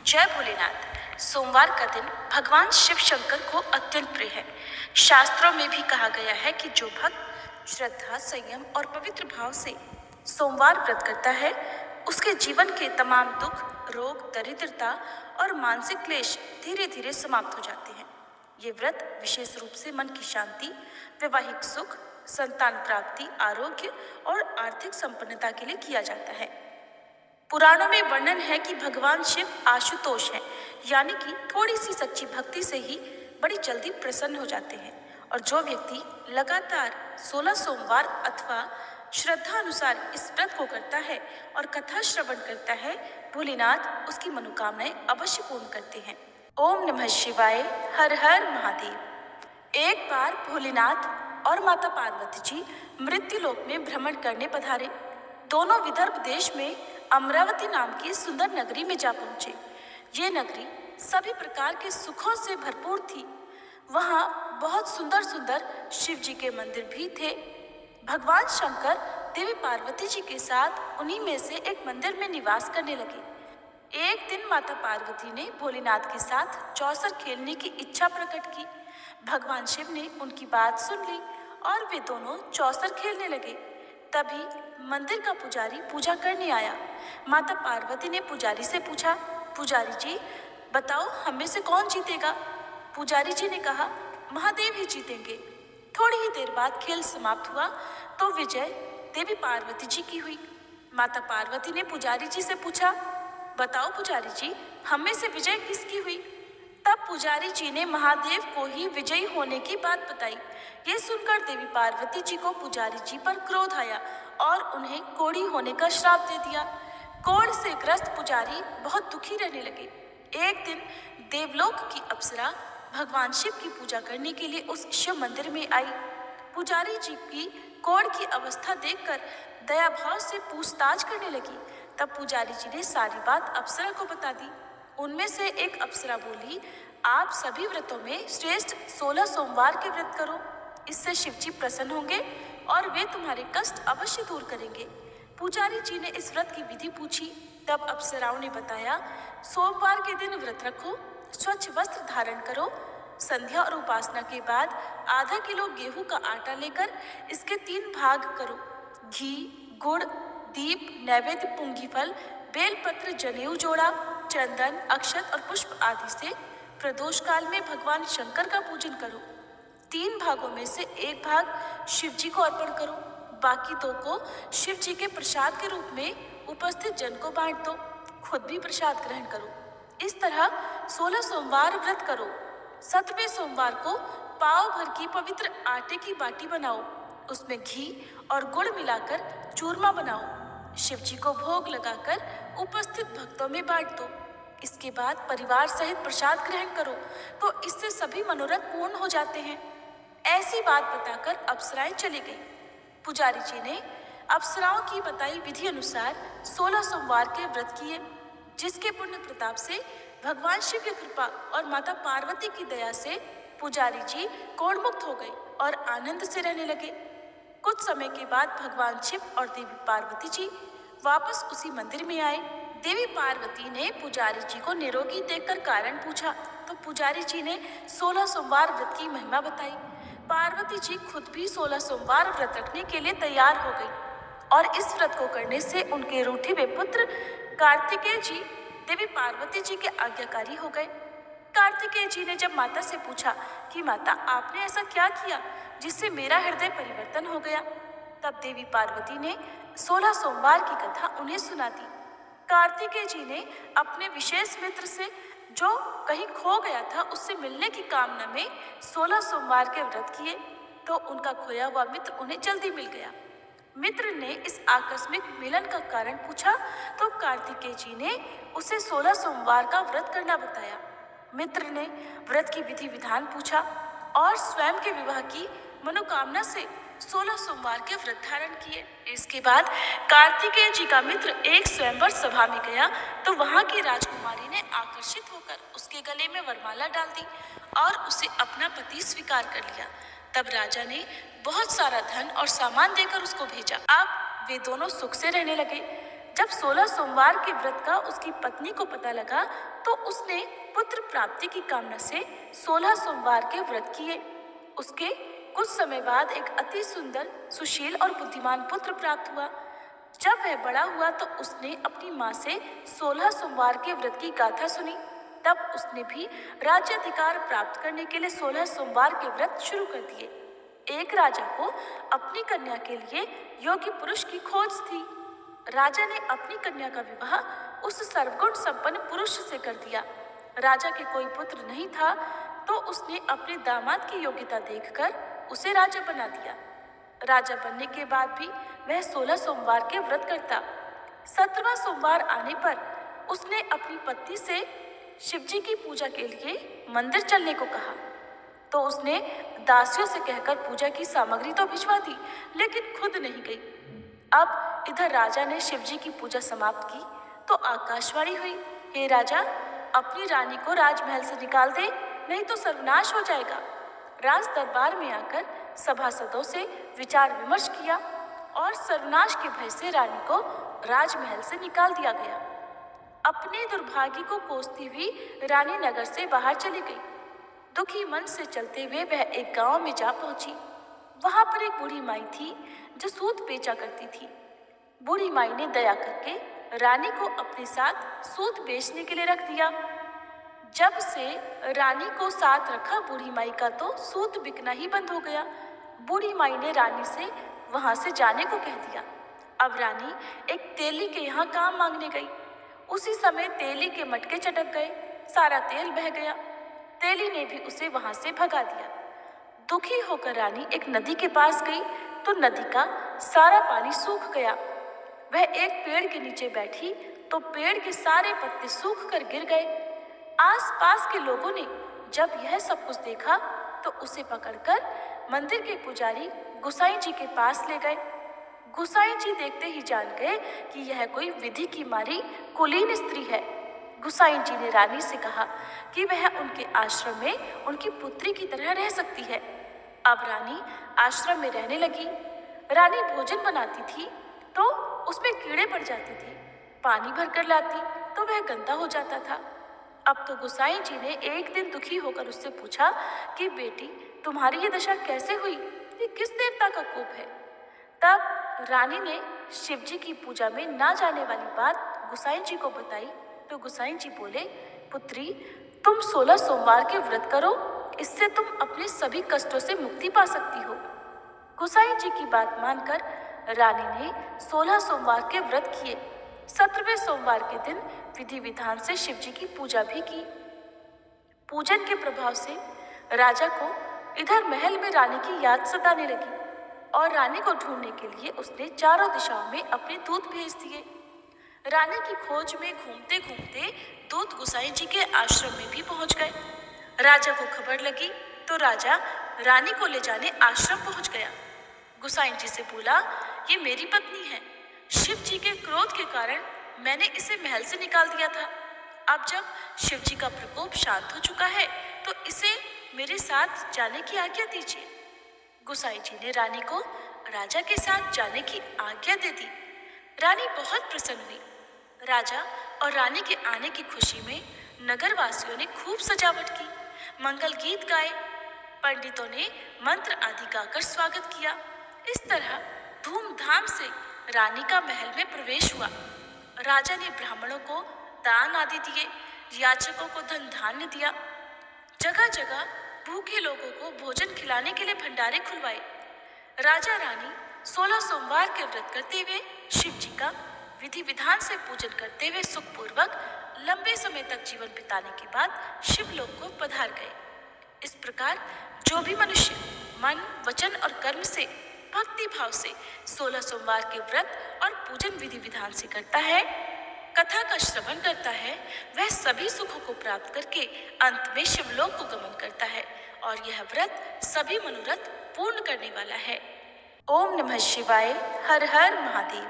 जय भोलेनाथ। सोमवार का दिन भगवान शिव शंकर को अत्यंत प्रिय है। शास्त्रों में भी कहा गया है कि जो भक्त श्रद्धा, संयम और पवित्र भाव से सोमवार व्रत करता है, उसके जीवन के तमाम दुख, रोग, दरिद्रता और मानसिक क्लेश धीरे धीरे समाप्त हो जाते हैं। ये व्रत विशेष रूप से मन की शांति, वैवाहिक सुख, संतान प्राप्ति, आरोग्य और आर्थिक संपन्नता के लिए किया जाता है। पुराणों में वर्णन है कि भगवान शिव आशुतोष हैं, यानी कि थोड़ी सी सच्ची भक्ति से ही बड़ी जल्दी प्रसन्न हो जाते हैं। और जो व्यक्ति लगातार 16 सोमवार अथवा श्रद्धा अनुसार इस व्रत को करता है और कथा श्रवण करता है, भोलेनाथ उसकी मनोकामनाएं अवश्य पूर्ण करते हैं। ओम नमः शिवाय। हर हर महादेव। एक बार भोलेनाथ और माता पार्वती जी मृत्युलोक में भ्रमण करने पधारे। दोनों विदर्भ देश में अमरावती नाम की सुंदर नगरी में जा पहुंचे। ये नगरी सभी प्रकार के सुखों से भरपूर थी। वहाँ बहुत सुंदर सुंदर शिव जी के मंदिर भी थे। भगवान शंकर देवी पार्वती जी के साथ उन्हीं में से एक मंदिर में निवास करने लगे। एक दिन माता पार्वती ने भोलेनाथ के साथ चौसर खेलने की इच्छा प्रकट की। भगवान शिव ने उनकी बात सुन ली और वे दोनों चौसर खेलने लगे। तभी मंदिर का पुजारी पूजा करने आया। माता पार्वती ने पुजारी से पूछा, पुजारी जी बताओ, हम में से कौन जीतेगा? पुजारी जी ने कहा, महादेव ही जीतेंगे। थोड़ी ही देर बाद खेल समाप्त हुआ तो विजय देवी पार्वती जी की हुई। माता पार्वती ने पुजारी जी से पूछा, बताओ पुजारी जी, हम में से विजय किसकी हुई? तब पुजारी जी ने महादेव को ही विजयी होने की बात बताई। ये सुनकर देवी पार्वती जी को पुजारी जी पर क्रोध आया और उन्हें कोढ़ी होने का श्राप दे दिया। कोढ़ से ग्रस्त पुजारी बहुत दुखी रहने लगे। एक दिन देवलोक की अप्सरा भगवान शिव की पूजा करने के लिए उस शिव मंदिर में आई। पुजारी जी की कोढ़ की अवस्था देखकर दया भाव से पूछताछ करने लगी। तब पुजारी जी ने सारी बात अप्सरा को बता दी। उनमें से एक अप्सरा बोली, आप सभी व्रतों में श्रेष्ठ 16 सोमवार के व्रत करो। इससे शिव जी प्रसन्न होंगे और वे तुम्हारे कष्ट अवश्य दूर करेंगे। पुजारी जी ने इस व्रत की विधि पूछी। तब अप्सराओं ने बताया, सोमवार के दिन व्रत रखो, स्वच्छ वस्त्र धारण करो, संध्या और उपासना के बाद आधा किलो गेहूं का आटा लेकर इसके 3 भाग करो। घी, गुड़, दीप, नैवेद्य, पुंगी फल, बेलपत्र, जनेऊ जोड़ा, चंदन, अक्षत और पुष्प आदि से प्रदोष काल में भगवान शंकर का पूजन करो। 3 भागों में से 1 भाग शिव जी को अर्पण करो, बाकी 2 को शिव जी के प्रसाद के रूप में उपस्थित जन को बांट दो। खुद भी प्रसाद ग्रहण करो। इस तरह 16 सोमवार व्रत करो। 17वें सोमवार को पाव भर की पवित्र आटे की बाटी बनाओ, उसमें घी और गुड़ मिलाकर चूरमा बनाओ। शिव जी को भोग लगाकर उपस्थित भक्तों में बांट दो। इसके बाद परिवार सहित प्रसाद ग्रहण करो तो इससे सभी मनोरथ पूर्ण हो जाते हैं। ऐसी बात बताकर अप्सराएं चली गईं। पुजारी जी ने अप्सराओं की बताई विधि अनुसार 16 सोमवार के व्रत किए, जिसके पुण्य प्रताप से भगवान शिव की कृपा और माता पार्वती की दया से पुजारी जी कोढ़ मुक्त हो गए और आनंद से रहने लगे। कुछ समय के बाद भगवान शिव और देवी पार्वती जी वापस उसी मंदिर में आए। देवी पार्वती ने पुजारी जी को निरोगी देखकर कारण पूछा तो पुजारी जी ने 16 सोमवार व्रत की महिमा बताई। पार्वती जी खुद भी 16 सोमवार व्रत रखने के लिए तैयार हो गई और इस व्रत को करने से उनके रूठे हुए पुत्र कार्तिकेय जी देवी पार्वती जी के आज्ञाकारी हो गए। कार्तिकेय जी ने जब माता से पूछा कि माता, आपने ऐसा क्या किया जिससे मेरा हृदय परिवर्तन हो गया, तब देवी पार्वती ने 16 सोमवार की कथा उन्हें सुना दी। कार्तिकेय जी ने अपने विशेष मित्र से जो कहीं खो गया था उससे मिलने की कामना में 16 सोमवार के व्रत किए तो उनका खोया हुआ मित्र उन्हें जल्दी मिल गया। मित्र ने इस आकस्मिक मिलन का कारण पूछा तो कार्तिकेय जी ने उसे 16 सोमवार का व्रत करना बताया। मित्र ने व्रत की विधि विधान पूछा और स्वयं के विवाह की मनोकामना से 16 सोमवार के व्रत धारण किए। इसके बाद कार्तिकेय जी का मित्र एक स्वयंवर सभा में गया तो वहां की राजकुमारी ने आकर्षित होकर उसके गले में वरमाला डाल दी और उसे अपना पति स्वीकार कर लिया। तब राजा ने बहुत सारा धन और सामान देकर उसको भेजा। अब वे दोनों सुख से रहने लगे। जब 16 सोमवार के व्रत का उसकी पत्नी को पता लगा तो उसने पुत्र प्राप्ति की कामना से 16 सोमवार के व्रत किए। उसके कुछ समय बाद एक अति सुंदर, सुशील और बुद्धिमान पुत्र प्राप्त हुआ। जब वह बड़ा हुआ तो उसने अपनी माँ से 16 सोमवार के व्रत की गाथा सुनी। तब उसने भी राज्याधिकार प्राप्त करने के लिए 16 सोमवार के व्रत शुरू कर दिए। एक राजा को अपनी कन्या के लिए योग्य पुरुष की खोज थी। राजा ने अपनी कन्या का विवाह उस सर्वगुण संपन्न पुरुष से कर दिया। राजा के कोई पुत्र नहीं था तो उसने अपने दामाद की योग्यता देखकर उसे राजा बना दिया। राजा बनने के बाद भी वह 16 सोमवार के व्रत करता। 17वां सोमवार आने पर उसने अपनी पत्नी से शिवजी की पूजा के लिए मंदिर चलने को कहा। तो उसने दासियों से कहकर पूजा की सामग्री तो भिजवा दी, लेकिन खुद नहीं गई। अब इधर राजा ने शिवजी की पूजा समाप्त की तो आकाशवाणी हुई, हे राजा, अपनी रानी को राजमहल से निकाल दे, नहीं तो सर्वनाश हो जाएगा। राज दरबार में आकर सभासदों से विचार विमर्श किया और सर्वनाश के भय से रानी को राजमहल से निकाल दिया गया। अपने दुर्भाग्य को कोसती हुई रानी नगर से बाहर चली गई। दुखी मन से चलते हुए वह एक गांव में जा पहुंची। वहां पर एक बूढ़ी माई थी जो सूत बेचा करती थी। बूढ़ी माई ने दया करके रानी को अपने साथ सूत बेचने के लिए रख दिया। जब से रानी को साथ रखा बूढ़ी माई का तो सूत बिकना ही बंद हो गया। बूढ़ी माई ने रानी से वहां से जाने को कह दिया। अब रानी एक तेली के यहाँ काम मांगने गई। उसी समय तेली के मटके चटक गए, सारा तेल बह गया। तेली ने भी उसे वहां से भगा दिया। दुखी होकर रानी एक नदी के पास गई तो नदी का सारा पानी सूख गया। वह एक पेड़ के नीचे बैठी तो पेड़ के सारे पत्ते सूख कर गिर गए। आसपास के लोगों ने जब यह सब कुछ देखा तो उसे पकड़कर मंदिर के पुजारी गुसाई जी के पास ले गए। गुसाई जी देखते ही जान गए कि यह कोई विधि की मारी कुलीन स्त्री है। गुसाई जी ने रानी से कहा कि वह उनके आश्रम में उनकी पुत्री की तरह रह सकती है। अब रानी आश्रम में रहने लगी। रानी भोजन बनाती थी तो उसमें कीड़े पड़ जाते थे। पानी भरकर लाती तो वह गंदा हो जाता था। अब तो गुसाई जी ने एक दिन दुखी होकर उससे पूछा कि बेटी, तुम्हारी ये दशा कैसे हुई? ये किस देवता का कोप है? तब रानी ने शिव जी की पूजा में ना जाने वाली बात गुसाई जी को बताई तो गुसाई जी बोले, पुत्री, तुम 16 सोमवार के व्रत करो, इससे तुम अपने सभी कष्टों से मुक्ति पा सकती हो। गुसाई जी की बात मानकर रानी ने 16 सोमवार के व्रत किए। 17वें सोमवार के दिन विधि विधान से शिव जी की पूजा भी की। पूजन के प्रभाव से राजा को इधर महल में रानी की याद सताने लगी और रानी को ढूंढने के लिए उसने चारों दिशाओं में अपने दूत भेज दिए। रानी की खोज में घूमते घूमते दूत गुसाई जी के आश्रम में भी पहुंच गए। राजा को खबर लगी तो राजा रानी को ले जाने आश्रम पहुंच गया। गुसाई जी से बोला, ये मेरी पत्नी है। शिव जी के क्रोध के कारण मैंने इसे महल से निकाल दिया था। अब जब शिव जी का प्रकोप शांत हो चुका है तो इसे मेरे साथ जाने की आज्ञा दीजिए। गुसाई जी ने रानी को राजा के साथ जाने की आज्ञा दे दी। रानी बहुत प्रसन्न हुई। राजा और रानी के आने की खुशी में नगर वासियों ने खूब सजावट की, मंगल गीत गाए, पंडितों ने मंत्र आदि गाकर स्वागत किया। इस तरह धूमधाम से रानी का महल में प्रवेश हुआ। राजा ने ब्राह्मणों को दान आदि दिए, याचकों को धन धान्य दिया। जगह जगह भूखे लोगों को भोजन खिलाने के लिए भंडारे खुलवाए। राजा रानी 16 सोमवार के व्रत करते हुए शिव जी का विधि विधान से पूजन करते हुए सुखपूर्वक लंबे समय तक जीवन बिताने के बाद शिवलोक को पधार गए। इस प्रकार जो भी मनुष्य मन, वचन और कर्म से भक्ति भाव से 16 सोमवार के व्रत और पूजन विधि विधान से करता है, कथा का श्रवण करता है, वह सभी सुखों को प्राप्त करके अंत में शिवलोक को गमन करता है और यह व्रत सभी मनोरथ पूर्ण करने वाला है। ओम नमः शिवाय। हर हर महादेव।